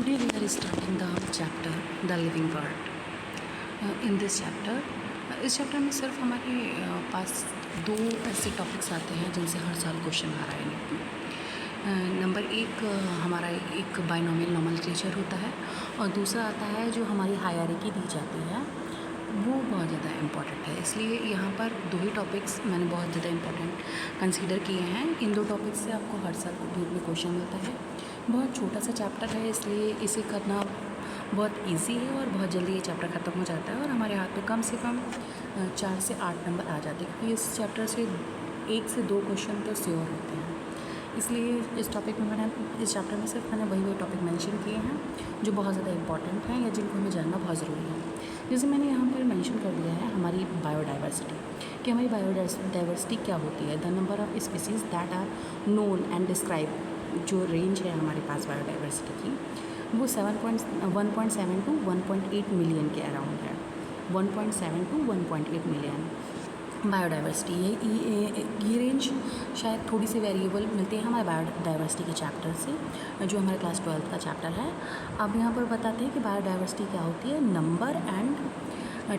Today we are starting the chapter The Living World. In this chapter, इस chapter में सिर्फ हमारे पास दो ऐसे टॉपिक्स आते हैं जिनसे हर साल क्वेश्चन आ रहा है। नंबर एक हमारा एक बाइनोमियल नोमेनक्लेचर होता है और दूसरा आता है जो हमारी हायरार्की दी जाती है वो बहुत ज़्यादा इम्पॉर्टेंट है। इसलिए यहाँ पर दो ही टॉपिक्स मैंने बहुत ज़्यादा इम्पॉर्टेंट कंसीडर किए हैं। इन दो टॉपिक्स से आपको हर साल में क्वेश्चन मिलता है। बहुत छोटा सा चैप्टर है इसलिए इसे करना बहुत इजी है और बहुत जल्दी ये चैप्टर ख़त्म हो जाता है और हमारे हाथ में कम से कम 4 से 8 नंबर आ जाते हैं क्योंकि इस चैप्टर से 1 से 2 क्वेश्चन तो श्योर होते हैं। इसलिए इस टॉपिक में इस चैप्टर में सिर्फ मैंने वही टॉपिक मेंशन किए हैं जो बहुत ज़्यादा इंपॉर्टेंट हैं या जिनको हमें जानना बहुत ज़रूरी है। जैसे मैंने यहाँ पर मेंशन कर दिया है हमारी बायोडाइवर्सिटी कि हमारी बायोडाइवर्सिटी क्या होती है। The number of species that are known and describe, जो रेंज है हमारे पास बायोडाइवर्सिटी की वो 1.7 टू 1.8 मिलियन के अराउंड है। 1.7 टू 1.8 मिलियन बायोडाइवर्सिटी ये रेंज शायद थोड़ी सी वेरिएबल मिलती है हमारे बायोडाइवर्सिटी के चैप्टर से जो हमारे क्लास 12 का चैप्टर है। अब यहाँ पर बताते हैं कि बायोडाइवर्सिटी क्या होती है। Number and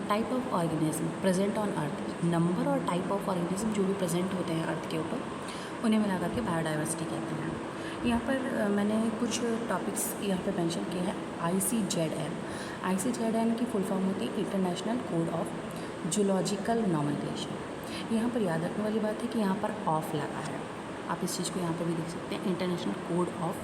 type of organism present on earth. Number और टाइप ऑफ ऑर्गेनिज्म जो भी प्रेजेंट होते हैं अर्थ के ऊपर उन्हें मिला करके बायोडाइवर्सिटी कहते हैं। यहाँ पर मैंने कुछ टॉपिक्स यहाँ पर मेंशन किए हैं। ICZN की फुल फॉर्म होती है international code of zoological nomenclature. यहाँ पर याद रखने वाली बात है कि यहाँ पर ऑफ लगा है, आप इस चीज़ को यहाँ पर भी देख सकते हैं, international code of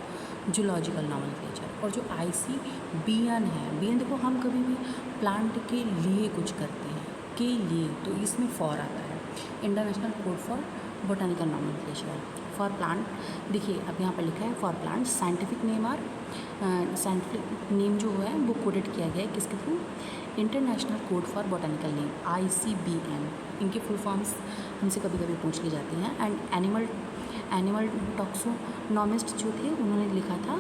zoological nomenclature. और जो ICBN है, BN देखो हम कभी भी प्लांट के लिए कुछ करते हैं के लिए तो इसमें फॉर आता है, international code for botanical nomenclature. For plant देखिए अब यहाँ पर लिखा है फॉर प्लांट साइंटिफिक नेम जो है वो कोडेड किया गया है किसके through, international code for botanical name ICBN। इनके फुल फॉर्म्स हमसे कभी कभी पूछ ली जाती हैं। एंड एनिमल टॉक्सोनॉमिस्ट जो थे उन्होंने लिखा था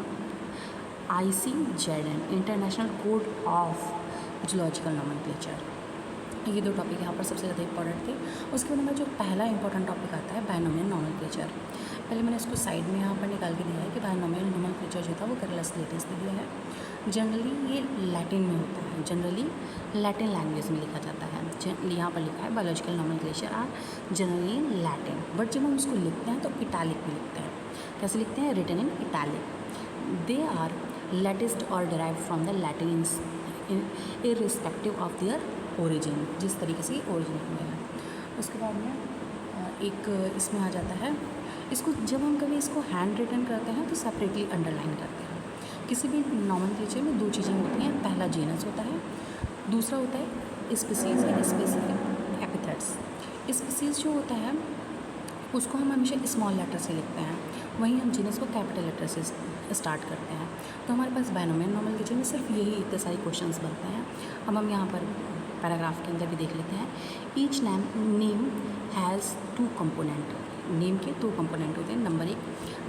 ICZN international code of zoological nomenclature. ये दो टॉपिक यहाँ पर सबसे ज़्यादा इंपॉर्टेंट थे। उसके बाद हमारा जो पहला इंपॉर्टेंट टॉपिक आता है बाइनोमियल नॉमेनक्लेचर। पहले मैंने इसको साइड में यहाँ पर निकाल के दिया है कि बाइनोमियल नॉमेनक्लेचर जो था वो केरला लेटेस्ट दिया है। जनरली ये लैटिन में होता है, जनरली लैटिन लैंग्वेज में लिखा जाता है। यहाँ पर लिखा है biological nomenclature are generally Latin, but जब हम उसको लिखते हैं तो इटैलिक में लिखते हैं। कैसे लिखते हैं, written in italic. They are latest और derive from the Latin irrespective of their origin, जिस तरीके से ओरिजिन हुए हैं। उसके बाद में एक इसमें आ जाता है, इसको जब हम कभी इसको हैंड रिटन करते हैं तो सेपरेटली अंडरलाइन करते हैं। किसी भी नॉमेनक्लेचर में दो चीज़ें होती हैं, पहला जीनस होता है, दूसरा होता है स्पीसीज़ या स्पेसिफिक एपिथेट्स। स्पीसीज़ जो होता है उसको हम हमेशा स्मॉल लेटर से लिखते हैं, वहीं हम जीनस को कैपिटल लेटर से स्टार्ट करते हैं। तो हमारे पास बाइनोमियल नॉमेनक्लेचर में सिर्फ यही इतने सारे क्वेश्चंस बनते हैं। अब हम यहाँ पर पैराग्राफ के अंदर भी देख लेते हैं। Each name has 2 component. Name के 2 कंपोनेंट होते हैं। नंबर 1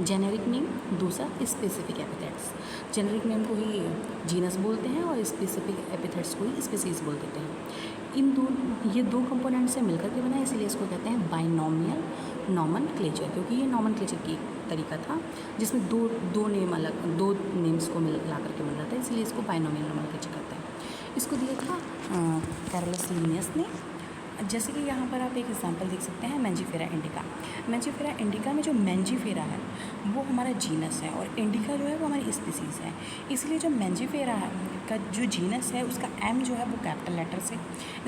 जेनेरिक नेम, दूसरा स्पेसिफिक एपिथेट्स। जेनेरिक नेम को ही जीनस बोलते हैं और स्पेसिफिक एपिथेट्स को ही स्पीसीज बोल देते हैं। ये दो कंपोनेंट से मिलकर के बना है, इसलिए इसको कहते हैं बाइनोमियल नॉमेनक्लेचर, क्योंकि ये नॉमेनक्लेचर की तरीका था जिसमें दो नेम्स को मिला करके मिल रहा था, इसलिए इसको बाइनोमियल नॉमेनक्लेचर कहते हैं। इसको दिया था कैरोलस लिनियस ने। जैसे कि यहाँ पर आप एक एग्जांपल देख सकते हैं, मैंजीफेरा इंडिका। मैंजीफेरा इंडिका में जो मैंजीफेरा है वो हमारा जीनस है और इंडिका जो है वो हमारी स्पीसीज़ है। इसलिए जो मैंजीफेरा का जो जीनस है उसका M जो है वो कैपिटल लेटर से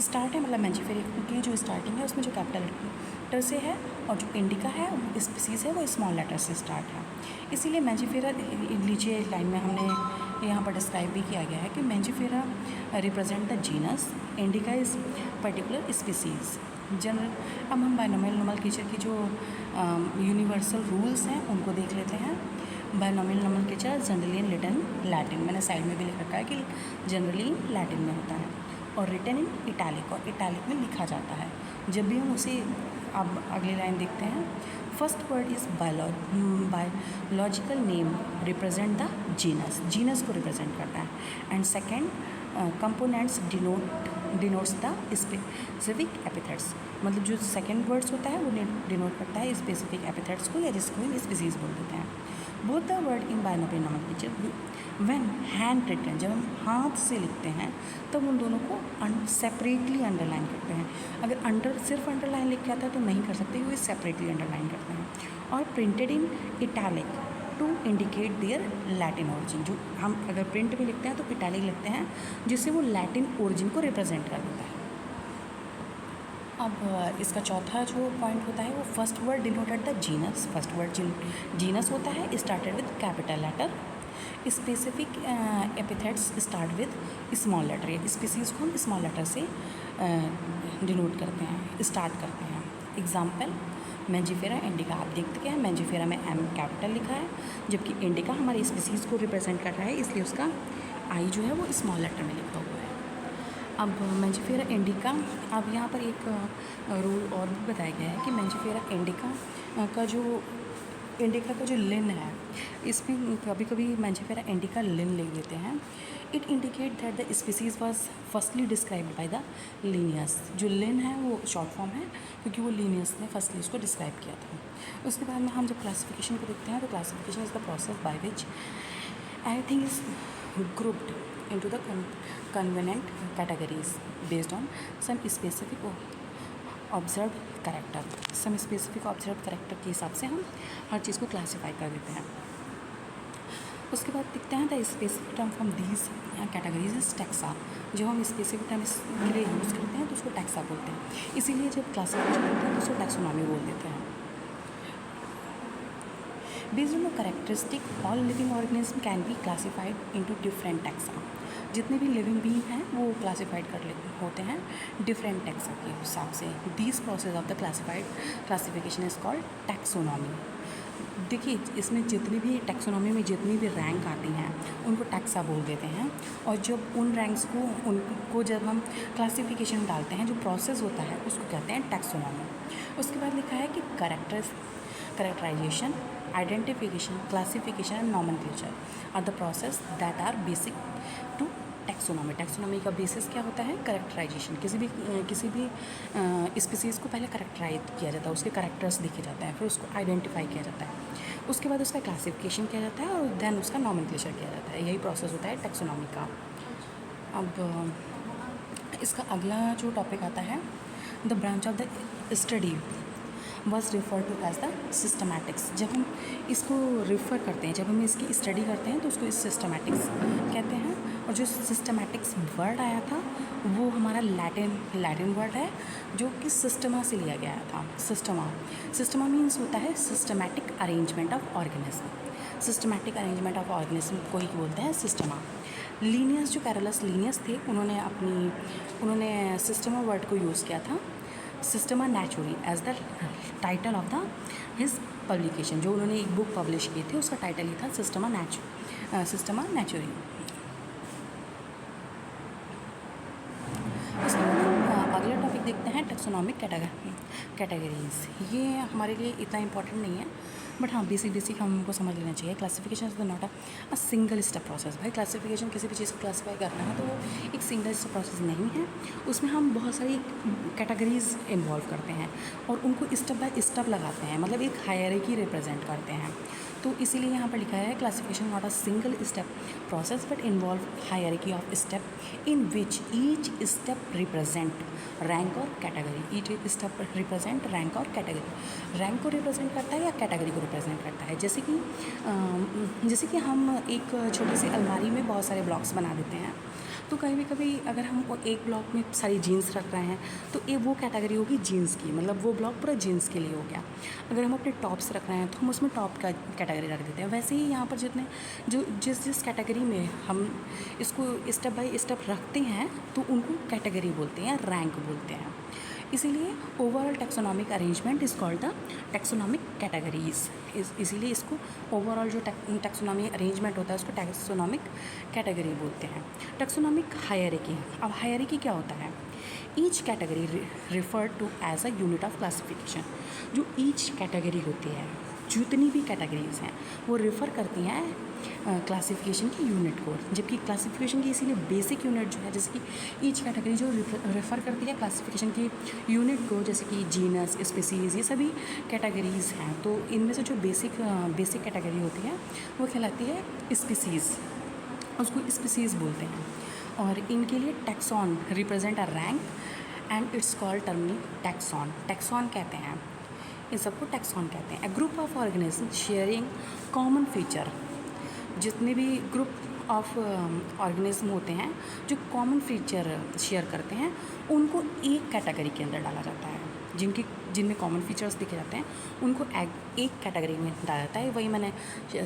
स्टार्ट है, मतलब मैंजीफेरा की जो स्टार्टिंग है उसमें जो कैपिटल लेटर से है, और जो इंडिका है वो स्पीसीज़ है वो स्मॉल लेटर से स्टार्ट है। इसीलिए मैंजीफेरा नीचे लाइन में हमने यहाँ पर डिस्क्राइब भी किया गया है कि Mangifera represent the genus, indica is particular species. General अब हम बाइनोमियल नॉमेनक्लेचर की जो यूनिवर्सल रूल्स हैं उनको देख लेते हैं। Binomial nomenclature generally in written Latin, मैंने साइड में भी लिख रखा है कि जनरली लैटिन में होता है, और रिटन इन इटैलिक, और इटैलिक में लिखा जाता है। जब भी हम उसे, अब अगली लाइन देखते हैं, first word is biological name represent the genus, genus को रिप्रेजेंट करता है, and second components denotes the specific epithets, मतलब जो सेकेंड वर्ड्स होता है वो डिनोट करता है स्पेसिफिक एपिथेट्स को या जिसको हम स्पीसीज बोल देते हैं। Both the word in binomial nomenclature when hand written, जब हम हाथ से लिखते हैं तब उन दोनों को सेपरेटली अंडरलाइन करते हैं। अगर सिर्फ अंडरलाइन लिख के आता है तो नहीं कर सकते, क्योंकि सेपरेटली अंडरलाइन करते हैं। और printed in italic to indicate their Latin origin, जो हम अगर प्रिंट में लिखते हैं तो इटैलिक लिखते हैं, जिससे वो लैटिन ओरिजिन को रिप्रेजेंट कर देता है। अब इसका चौथा जो पॉइंट होता है वो first word denoted the genus. First word genus होता है started with capital letter. Specific epithets start with small letter, या स्पीसीज़ को हम स्मॉल लेटर से डिनोट करते हैं, स्टार्ट करते हैं। एग्जाम्पल मैंजिफेरा इंडिका, आप देखते हैं मैंजिफेरा में एम कैपिटल लिखा है, जबकि इंडिका हमारे स्पीसीज़ को रिप्रेजेंट कर रहा है, इसलिए उसका आई जो है वो स्मॉल लेटर में लिखा हुआ है। अब मैंजिफेरा इंडिका, अब यहाँ पर एक रूल और भी बताया गया है कि मैंजिफेरा इंडिका का जो लिन है, इसमें कभी कभी मैंजिफेरा इंडिका लिन लिख देते हैं। It indicate that the species was firstly described by the Linnaeus. जो लिन है वो शॉर्ट फॉर्म है, क्योंकि वो लीनियस ने फर्स्टली उसको डिस्क्राइब किया था। उसके बाद में हम जब क्लासिफिकेशन को देखते हैं तो classification is the process by which everything is grouped into the convenient categories based on some specific observed character। some specific observed character के हिसाब से हम हर चीज़ को क्लासीफाई कर देते हैं। उसके बाद देखते हैं the specific term from these categories is taxa. जो हम स्पेसिफिक टर्म के लिए यूज़ करते हैं तो उसको टैक्सा बोलते हैं, इसीलिए जब क्लासिफिकेशन करते हैं तो उसको टैक्सोनॉमी बोल देते हैं। Based on the characteristic, all living organism can be classified into different taxa। जितने भी लिविंग बीइंग हैं वो क्लासीफाइड होते हैं डिफरेंट टैक्सा के हिसाब से। This process of the classification is called taxonomy. देखिए, इसमें जितनी भी टैक्सोनॉमी में जितनी भी रैंक आती हैं उनको टैक्सा बोल देते हैं, और जब उन रैंक्स को उनको जब हम क्लासिफिकेशन डालते हैं, जो प्रोसेस होता है उसको कहते हैं टैक्सोनॉमी। उसके बाद लिखा है कि characterisation, identification, classification and nomenclature are the process that are basic to taxonomy। Taxonomy का बेसिस क्या होता है? कैरेक्टराइजेशन। किसी भी स्पीसीज़ को पहले कैरेक्टराइज किया जाता है, उसके कैरेक्टर्स देखे जाते हैं, फिर उसको आइडेंटिफाई किया जाता है, उसके बाद उसका क्लासिफिकेशन किया जाता है, और देन उसका नॉमेनक्लेचर किया जाता है। यही प्रोसेस होता है टैक्सोनॉमी का। अब इसका अगला जो टॉपिक आता है, the branch of the study was refer to as the systematics. जब हम इसको रेफ़र करते हैं, जब हम इसकी स्टडी करते हैं तो उसको सिस्टमैटिक्स कहते हैं। और जो सिस्टमैटिक्स वर्ड आया था वो हमारा लैटिन वर्ड है, जो कि सिस्टमा से लिया गया था। सिस्टमा मीन्स होता है systematic arrangement of organism. Systematic arrangement of organism को ही बोलते हैं सिस्टमा। लीनियस, जो कैरोलस लीनियस थे, उन्होंने सिस्टमा वर्ड को यूज़ किया था, systema naturae as the title of the his publication. जो उन्होंने एक बुक पब्लिश की थी उसका टाइटल ही था सिस्टमा नेचुरी। उसके बाद हम अगला टॉपिक देखते हैं टैक्सोनॉमिक कैटेगरीज। ये हमारे लिए इतना इंपॉर्टेंट नहीं है, बट हाँ बेसिक हमको समझ लेना चाहिए। Classification is not a single step process. भाई क्लासिफिकेशन, किसी भी चीज़ को क्लासीफाई करना है तो वो एक सिंगल स्टेप प्रोसेस नहीं है, उसमें हम बहुत सारी कैटेगरीज इन्वॉल्व करते हैं और उनको स्टेप बाय स्टेप लगाते हैं, मतलब एक हायरार्की रिप्रेजेंट करते हैं। तो इसीलिए यहाँ पर लिखा है classification not a single step process but involve hierarchy of step in which each step represent rank और category. Each step represent rank और कैटेगरी। रैंक को रिप्रेजेंट करता है या कैटेगरी को रिप्रेजेंट करता है। जैसे कि हम एक छोटी सी अलमारी में बहुत सारे ब्लॉक्स बना देते हैं, तो कभी अगर हम एक ब्लॉक में सारी जीन्स रख रहे हैं तो वो कैटेगरी होगी जीन्स की, मतलब वो ब्लॉक पूरा जीन्स के लिए हो गया। अगर हम अपने टॉप्स रख रहे हैं तो हम उसमें टॉप का कैटेगरी रख देते हैं। वैसे ही यहाँ पर जिस कैटेगरी में हम इसको स्टेप बाय स्टेप रखते हैं तो उनको कैटेगरी बोलते हैं, रैंक बोलते हैं। इसीलिए overall taxonomic arrangement is called the taxonomic categories. इसीलिए इसको ओवरऑल जो टैक्सोनॉमिक अरेंजमेंट होता है उसको टैक्सोनॉमिक कैटेगरी बोलते हैं। Taxonomic hierarchy. अब हायरार्की क्या होता है? Each category refer to as a unit of classification. जो ईच कैटेगरी होती है, जितनी भी कैटेगरीज हैं वो रेफ़र करती हैं क्लासिफिकेशन की यूनिट को, जबकि क्लासिफिकेशन की इसीलिए बेसिक यूनिट जो है, जैसे कि ईच कैटेगरी जो रेफ़र करती है क्लासिफिकेशन की यूनिट को, जैसे कि जीनस, स्पीसीज़, ये सभी कैटेगरीज़ हैं। तो इनमें से जो बेसिक कैटेगरी होती है वो कहलाती है स्पीसीज़। उसको स्पीसीज़ बोलते हैं। और इनके लिए taxon represent a rank and it's called termly taxon. Taxon कहते हैं, इन सबको टैक्सॉन कहते हैं। A group of organism sharing common feature, जितने भी ग्रुप ऑफ ऑर्गेनिज्म होते हैं जो कॉमन फीचर शेयर करते हैं, उनको एक कैटेगरी के अंदर डाला जाता है। जिनमें कॉमन फीचर्स दिखे जाते हैं उनको एक कैटेगरी में डाला जाता है। वही मैंने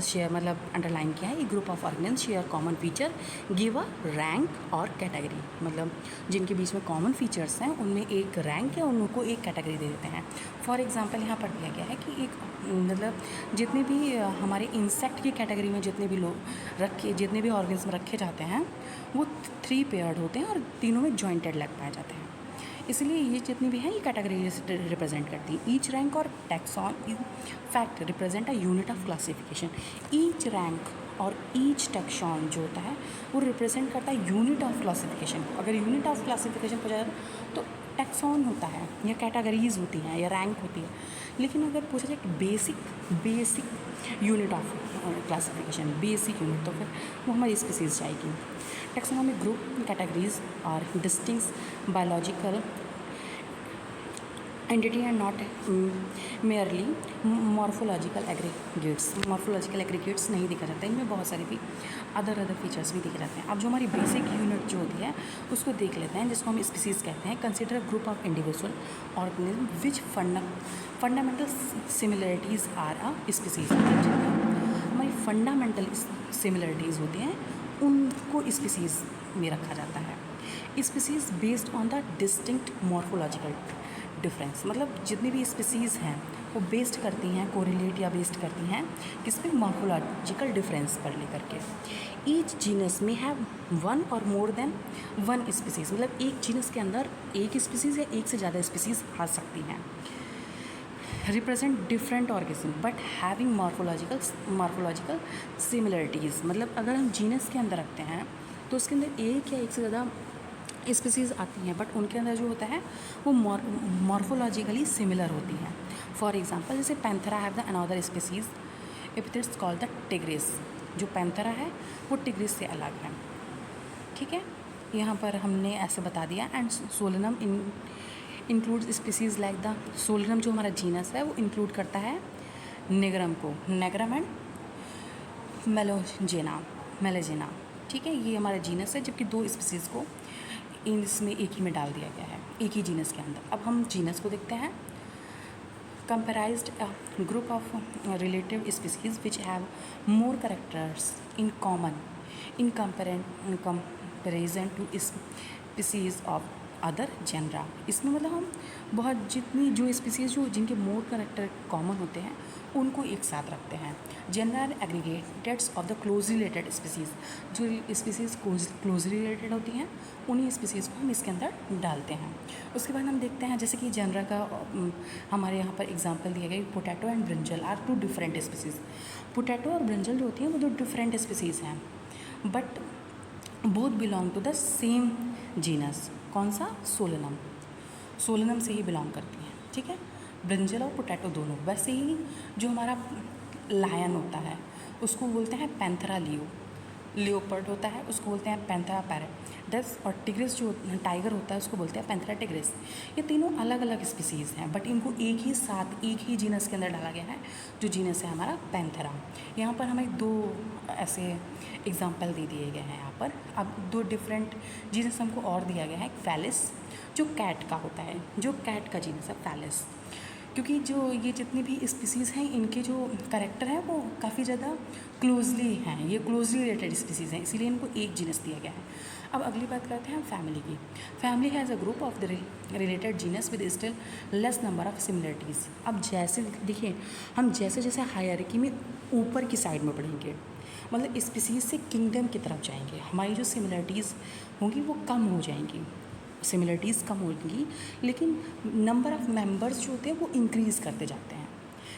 शेयर मतलब अंडरलाइन किया है। ये group of organism share common feature give a rank और कैटेगरी, मतलब जिनके बीच में कॉमन फीचर्स हैं उनमें एक रैंक है, उनको एक कैटेगरी दे देते हैं। फॉर एग्जांपल यहाँ पर दिया गया है कि एक मतलब जितने भी हमारे इंसेक्ट की कैटेगरी में जितने भी ऑर्गेनिज्म रखे जाते हैं वो 3 पेयर्ड होते हैं और तीनों में जॉइंटेड लेग पाए जाते हैं। इसलिए ये जितनी भी हैं ये कैटेगरी रिप्रेजेंट करती हैं। ईच रैंक और taxon in fact represent a unit of classification. Each rank और ईच टैक्सॉन जो होता है वो रिप्रेजेंट करता है यूनिट ऑफ क्लासिफिकेशन को। अगर यूनिट ऑफ क्लासिफिकेशन हो जाए तो टैक्सॉन होता है या कैटेगरीज होती हैं या रैंक होती है। लेकिन अगर पूछा जाए कि basic unit of classification, basic unit, तो फिर वो हमारी स्पीसीज़ जाएगी। टैक्सोनॉमिक ग्रुप कैटेगरीज और distinct biological entity and not merely morphological aggregates नहीं दिखा जाता है। इनमें बहुत सारे भी अदर फीचर्स भी दिखे जाते हैं। अब जो हमारी बेसिक यूनिट जो होती है उसको देख लेते हैं, जिसको हम स्पीसीज़ कहते हैं। Consider a group of individual organism which fundamental similarities are a species. हमारी फंडामेंटल सिमिलरिटीज़ होती हैं उनको स्पीसीज़ में रखा जाता है। Species based on the distinct morphological difference, मतलब जितनी भी स्पीसीज़ हैं वो बेस्ड करती हैं, कोरिलेट या बेस्ड करती हैं किस पे, मॉर्फोलॉजिकल डिफरेंस पर लेकर के। ईच जीनस में हैव वन और मोर देन वन स्पीसीज़, मतलब एक जीनस के अंदर एक स्पीसीज़ या एक से ज़्यादा स्पीसीज़ आ सकती हैं। Represent different organism but having morphological similarities, मतलब अगर हम जीनस के अंदर रखते हैं तो उसके अंदर एक या एक से ज़्यादा स्पीसीज़ आती हैं, बट उनके अंदर जो होता है वो मॉर्फोलॉजिकली सिमिलर होती हैं। फॉर एग्जांपल जैसे Panthera have the another species it's called the tigris. जो पैंथेरा है वो टिग्रिस से अलग है, ठीक है। यहाँ पर हमने ऐसे बता दिया। And Solanum includes species like the Solanum, जो हमारा जीनस है वो इंक्लूड करता है नेग्रम को, नेग्रम एंड मेलेजेना, ठीक है। ये हमारा जीनस है, जबकि 2 स्पीसीज़ को इसमें एक ही में डाल दिया गया है, एक ही जीनस के अंदर। अब हम जीनस को देखते हैं। Comprised a group of relative species which have more characters in common in comparison to species of other genera. इसमें मतलब हम बहुत जो स्पीसीज जिनके मोर कैरेक्टर कॉमन होते हैं उनको एक साथ रखते हैं। General aggregates of the closely related species, जो स्पीसीज़ क्लोजली रिलेटेड होती हैं उन्हीं स्पीसीज़ को हम इसके अंदर डालते हैं। उसके बाद हम देखते हैं जैसे कि जनरल का हमारे यहाँ पर एग्जांपल दिया गया, potato and brinjal are 2 different species. Potato और ब्रिंजल जो होती हैं वो 2 डिफरेंट स्पीसीज़ हैं, but both belong to the same genus. कौन सा? सोलेनम से ही बिलोंग करती हैं, ठीक है। ब्रिंजल और पोटैटो दोनों। वैसे ही जो हमारा लायन होता है उसको बोलते हैं पैंथेरा लियोपर्ड होता है उसको बोलते हैं पैंथेरा पैरेडस, और टिग्रिस जो टाइगर होता है उसको बोलते हैं पैंथेरा टिग्रिस। ये तीनों अलग अलग स्पीसीज़ हैं, बट इनको एक ही जीनस के अंदर डाला गया है, जो जीनस है हमारा पैंथेरा। यहाँ पर हमें 2 ऐसे एग्जाम्पल दे दिए गए हैं यहाँ पर। अब 2 डिफरेंट जीनस हमको और दिया गया है। फैलिस जो कैट का होता है, जो कैट का जीनस है फैलिस, क्योंकि जो ये जितनी भी स्पीसीज़ हैं इनके जो कैरेक्टर हैं वो काफ़ी ज़्यादा क्लोजली हैं, ये क्लोजली रिलेटेड स्पीसीज़ हैं, इसीलिए इनको एक जीनस दिया गया है। अब अगली बात करते हैं हम फैमिली की। Family has a group of the related genus with still less number of similarities. अब जैसे देखिए हम जैसे जैसे हायरार्की में ऊपर की साइड में बढ़ेंगे, मतलब स्पीसीज़ से किंगडम की तरफ जाएंगे, हमारी जो सिमिलरिटीज़ होंगी वो कम हो जाएंगी, सिमिलरिटीज़ कम होंगी, लेकिन नंबर ऑफ़ मेंबर्स जो होते हैं वो इंक्रीज़ करते जाते हैं।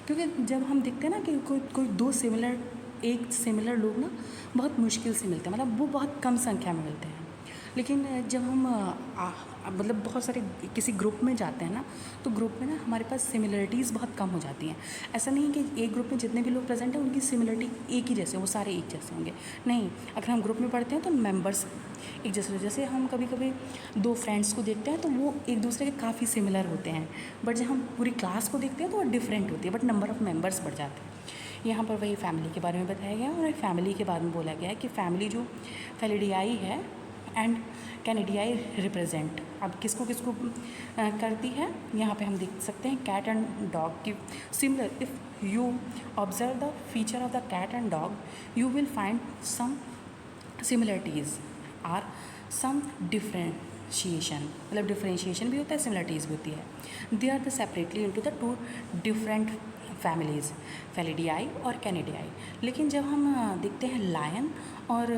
क्योंकि जब हम देखते हैं ना कि कोई 2 सिमिलर लोग ना बहुत मुश्किल से मिलते हैं, मतलब वो बहुत कम संख्या में मिलते हैं। लेकिन जब हम मतलब बहुत सारे किसी ग्रुप में जाते हैं ना, तो ग्रुप में ना हमारे पास सिमिलरिटीज़ बहुत कम हो जाती हैं। ऐसा नहीं है कि एक ग्रुप में जितने भी लोग प्रेजेंट हैं उनकी सिमिलरिटी एक ही जैसे, वो सारे एक जैसे होंगे, नहीं। अगर हम ग्रुप में पढ़ते हैं तो मेंबर्स एक जैसे, जैसे हम कभी कभी दो फ्रेंड्स को देखते हैं तो वो एक दूसरे के काफ़ी सिमिलर होते हैं, बट जब हम पूरी क्लास को देखते हैं तो वो डिफरेंट होती है, बट नंबर ऑफ़ मेंबर्स बढ़ जाते हैं। यहाँ पर वही फैमिली के बारे में बताया गया और फैमिली के बारे में बोला गया है कि फैमिली जो फेलिडियाई है एंड कैनिडियाई रिप्रेजेंट, अब किसको किसको करती है, यहाँ पे हम देख सकते हैं कैट एंड डॉग की similar. If you observe the feature of the cat and dog you will find some similarities are some differentiation, मतलब डिफ्रेंशिएशन भी होता है, सिमिलरिटीज़ भी होती है। They are the separately into the two different families, Felidae और Canidae. लेकिन जब हम देखते हैं लायन और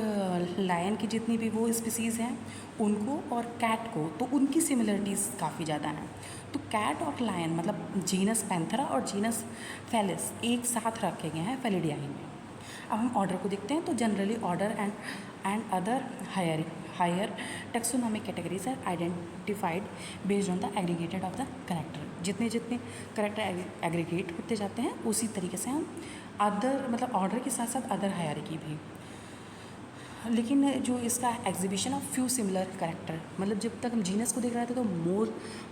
लायन की जितनी भी वो स्पीसीज़ हैं उनको और कैट को, तो उनकी सिमिलरिटीज़ काफ़ी ज़्यादा हैं। तो कैट और लायन मतलब जीनस पैंथेरा और जीनस फेलिस एक साथ रखे गए हैं फेलिडियाई में। अब हम ऑर्डर को देखते हैं तो generally order and other higher taxonomic categories are identified based on the aggregated of the character. जितने जितने करेक्टर एग्रीगेट होते जाते हैं उसी तरीके से हम अदर मतलब ऑर्डर के साथ साथ अदर हायरार्की भी। लेकिन जो इसका exhibition of few similar character, मतलब जब तक हम जीनस को देख रहे थे तो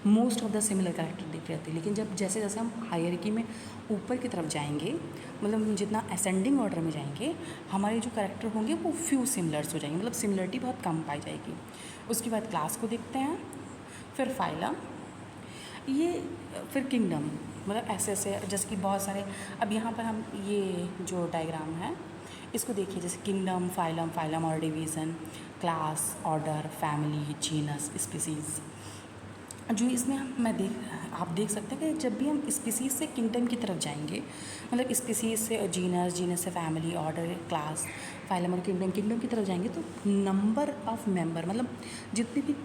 most of the similar character देख रहे थे, लेकिन जब जैसे जैसे हम हायरार्की में ऊपर की तरफ जाएंगे, मतलब हम जितना असेंडिंग ऑर्डर में जाएंगे, हमारे जो करेक्टर होंगे वो फ्यू सिमिलर्स हो जाएंगे, मतलब सिमिलरिटी बहुत कम पाई जाएगी। उसके बाद क्लास को देखते हैं, फिर फाइलम, ये फिर किंगडम, मतलब ऐसे ऐसे जैसे कि बहुत सारे। अब यहाँ पर हम ये जो डायग्राम है इसको देखिए, जैसे किंगडम, फाइलम और division, class, order, family, genus, species. जो इसमें आप देख सकते हैं कि जब भी हम स्पीसीज़ से किंगडम की तरफ जाएंगे, मतलब स्पीसीज़ से जीनस, जीनस से फैमिली, ऑर्डर, क्लास, फाइलम और किंगडम की तरफ जाएंगे, तो नंबर ऑफ़ मेंबर, मतलब जितने भी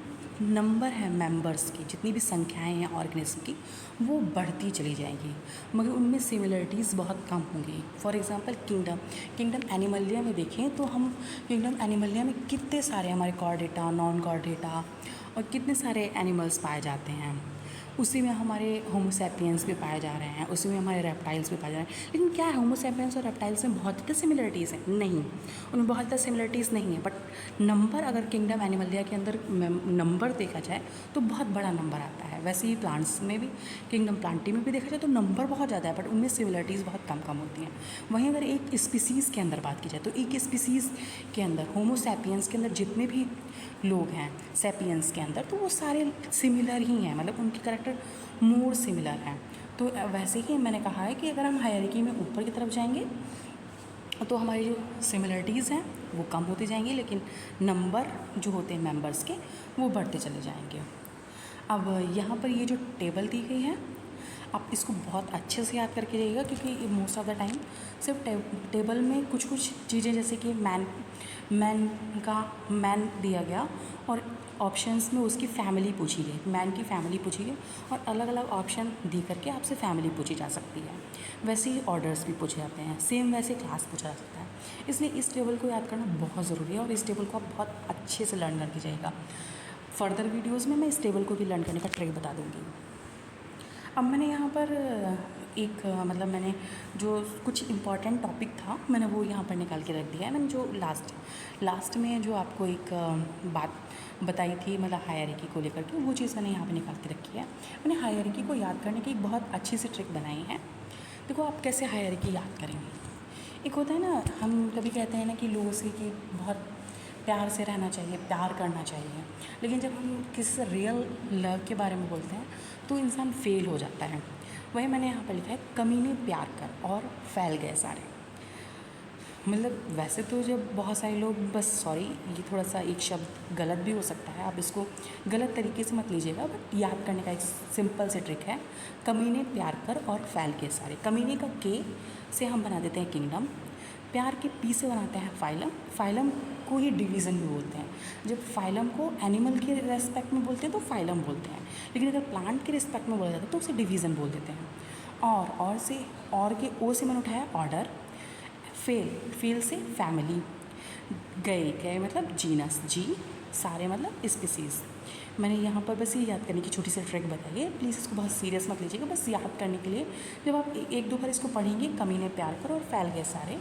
नंबर है मेंबर्स की, जितनी भी संख्याएं हैं ऑर्गेनिज्म की, वो बढ़ती चली जाएंगी, मगर उनमें सिमिलरिटीज़ बहुत कम होंगी। फॉर एग्जांपल किंगडम एनिमलिया में देखें तो हम किंगडम एनिमलिया में कितने सारे हमारे कॉर्डेटा, नॉन कॉर्डेटा और कितने सारे एनिमल्स पाए जाते हैं। उसी में हमारे होमोसैपियंस भी पाए जा रहे हैं, उसी में हमारे रेप्टाइल्स भी पाए जा रहे हैं। लेकिन क्या है, होमोसैपियंस और रेप्टाइल्स में बहुत ज़्यादा सिमिलरिटीज़ हैं? नहीं, उनमें बहुत ज़्यादा सिमिलरिटीज़ नहीं है, बट नंबर अगर किंगडम एनिमलिया के अंदर नंबर देखा जाए तो बहुत बड़ा नंबर आता है। वैसे ही प्लांट्स में भी, किंगडम प्लांटी में भी देखा जाए तो नंबर बहुत ज़्यादा है, बट उनमें सिमिलरिटीज़ बहुत कम कम होती हैं। वहीं अगर एक स्पीसीज़ के अंदर बात की जाए तो एक स्पीसीज़ के अंदर, होमोसैपियंस के अंदर जितने भी लोग हैं सैपियंस के अंदर, तो वो सारे सिमिलर ही हैं, मतलब उनके करेक्टर मोर सिमिलर हैं। तो वैसे ही मैंने कहा है कि अगर हम हायरार्की में ऊपर की तरफ जाएंगे तो हमारी जो सिमिलरिटीज़ हैं वो कम होती जाएंगी, लेकिन नंबर जो होते हैं मेंबर्स के वो बढ़ते चले जाएंगे। अब यहाँ पर ये जो टेबल दी गई है, आप इसको बहुत अच्छे से याद करके जाइएगा, क्योंकि मोस्ट ऑफ द टाइम सिर्फ टेबल में कुछ कुछ चीज़ें, जैसे कि मैन दिया गया और ऑप्शंस में उसकी फैमिली पूछी गई, मैन की फैमिली पूछी गई, और अलग अलग ऑप्शन दी करके आपसे फैमिली पूछी जा सकती है। वैसे ही ऑर्डर्स भी पूछे जाते हैं, सेम वैसे क्लास पूछा जा सकता है। इसलिए इस टेबल को याद करना बहुत ज़रूरी है और इस टेबल को आप बहुत अच्छे से लर्न करके जाइएगा। फर्दर वीडियोज़ में मैं इस टेबल को भी लर्न करने का ट्रिक बता दूँगी। अब मैंने यहाँ पर एक मतलब मैंने जो कुछ इम्पॉर्टेंट टॉपिक था मैंने वो यहाँ पर निकाल के रख दिया है। मैंने जो लास्ट में जो आपको एक बात बताई थी, मतलब हायरार्की को लेकर के, वो चीज़ मैंने यहाँ पे निकाल के रखी है। मैंने हायरार्की को याद करने की एक बहुत अच्छी सी ट्रिक बनाई है। देखो आप कैसे हायरार्की याद करेंगे। एक होता है ना, हम कभी कहते हैं ना कि लोगों से कि बहुत प्यार से रहना चाहिए, प्यार करना चाहिए, लेकिन जब हम किसी से रियल लव के बारे में बोलते हैं तो इंसान फेल हो जाता है। वही मैंने यहाँ पर लिखा है, कमीने प्यार कर और फैल गए सारे। मतलब वैसे तो जब बहुत सारे लोग, बस सॉरी ये थोड़ा सा एक शब्द गलत भी हो सकता है, आप इसको गलत तरीके से मत लीजिएगा, बट याद करने का एक सिंपल से ट्रिक है, कमीने प्यार कर और फैल के सारे। कमीने का के से हम बना देते हैं किंगडम, प्यार के पी से बनाते हैं फाइलम, फाइलम को ही डिवीज़न भी बोलते हैं। जब फाइलम को एनिमल के रेस्पेक्ट में बोलते हैं तो फाइलम बोलते हैं, लेकिन अगर प्लांट के रिस्पेक्ट में बोला जाता है तो उसे डिवीज़न बोल देते हैं। और के ओ से मैंने उठाया ऑर्डर, फेल से फैमिली, गए मतलब जीनस, जी सारे मतलब स्पीसीज़। मैंने यहाँ पर बस ये याद करने की छोटी सी ट्रिक बताई है, प्लीज़ इसको बहुत सीरियस मत लीजिएगा, बस याद करने के लिए। जब आप एक दो बार इसको पढ़ेंगे, कमीने प्यार करो और फैल गए सारे,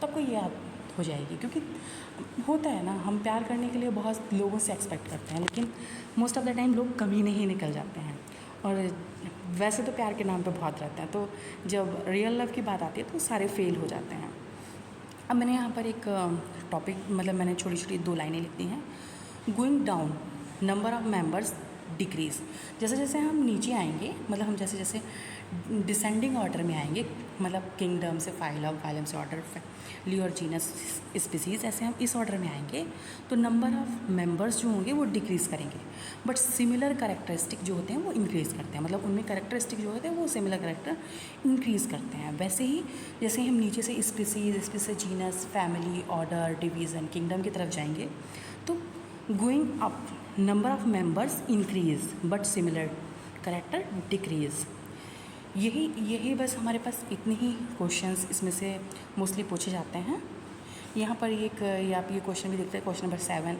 तो आपको ये याद हो जाएगी। क्योंकि होता है ना, हम प्यार करने के लिए बहुत लोगों से एक्सपेक्ट करते हैं, लेकिन मोस्ट ऑफ़ द टाइम लोग कमीने ही निकल जाते हैं। और वैसे तो प्यार के नाम पे बहुत रहते हैं, तो जब रियल लव की बात आती है तो सारे फेल हो जाते हैं। अब मैंने यहाँ पर एक टॉपिक, मतलब मैंने छोटी छोटी 2 लाइनें लिख दी हैं। Going down, number of members decrease. जैसे जैसे हम नीचे आएंगे, मतलब हम जैसे जैसे डिसेंडिंग ऑर्डर में आएंगे, मतलब किंगडम से फाइलम, फाइलम से ऑर्डर, फैमिली और जीनस स्पीसीज़, ऐसे हम इस ऑर्डर में आएंगे तो नंबर ऑफ़ मेंबर्स जो होंगे वो डिक्रीज़ करेंगे, बट सिमिलर कैरेक्टरिस्टिक जो होते हैं वो इंक्रीज़ करते हैं। मतलब उनमें कैरेक्टरिस्टिक जो होते हैं वो सिमिलर कैरेक्टर इंक्रीज़ करते हैं। वैसे ही जैसे हम नीचे से स्पीसीज़ से genus, family, order, division, kingdom की तरफ जाएंगे, तो going up, number of members increase but similar character decrease. यही बस हमारे पास इतने ही क्वेश्चंस इसमें से मोस्टली पूछे जाते हैं। यहाँ पर एक ये आप ये क्वेश्चन भी देखते हैं, question number 7,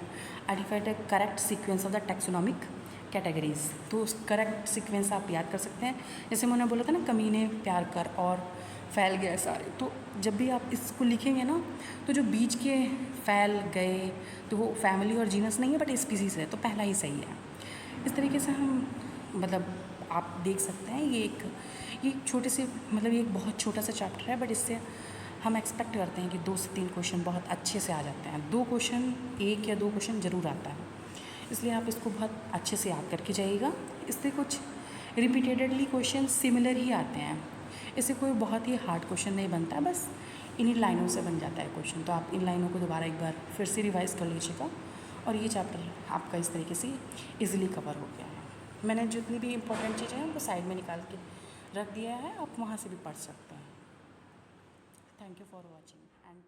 identify the correct sequence of the taxonomic categories. तो उस करेक्ट सीक्वेंस आप याद कर सकते हैं। जैसे मैंने बोला था ना, कमीने प्यार कर और फैल गए सारे, तो जब भी आप इसको लिखेंगे ना, तो जो बीच के फैल गए तो वो फैमिली और जीनस नहीं है बट स्पीसीज़ है, तो पहला ही सही है। इस तरीके से हम, मतलब आप देख सकते हैं, ये छोटे से, मतलब ये एक बहुत छोटा सा चैप्टर है, बट इससे हम एक्सपेक्ट करते हैं कि 2 से 3 क्वेश्चन बहुत अच्छे से आ जाते हैं। 2 क्वेश्चन, 1 या 2 क्वेश्चन ज़रूर आता है, इसलिए आप इसको बहुत अच्छे से याद करके जाइएगा। इससे कुछ रिपीटेडली क्वेश्चन सिमिलर ही आते हैं, इससे कोई बहुत ही हार्ड क्वेश्चन नहीं बनता है, बस इन्हीं लाइनों से बन जाता है क्वेश्चन। तो आप इन लाइनों को दोबारा एक बार फिर से रिवाइज़ कर लीजिएगा और ये चैप्टर आपका इस तरीके से ईज़िली कवर हो गया है। मैंने जितनी भी इंपॉर्टेंट चीज़ें हैं वो साइड में निकाल के रख दिया है, आप वहाँ से भी पढ़ सकते हैं। Thank you for watching and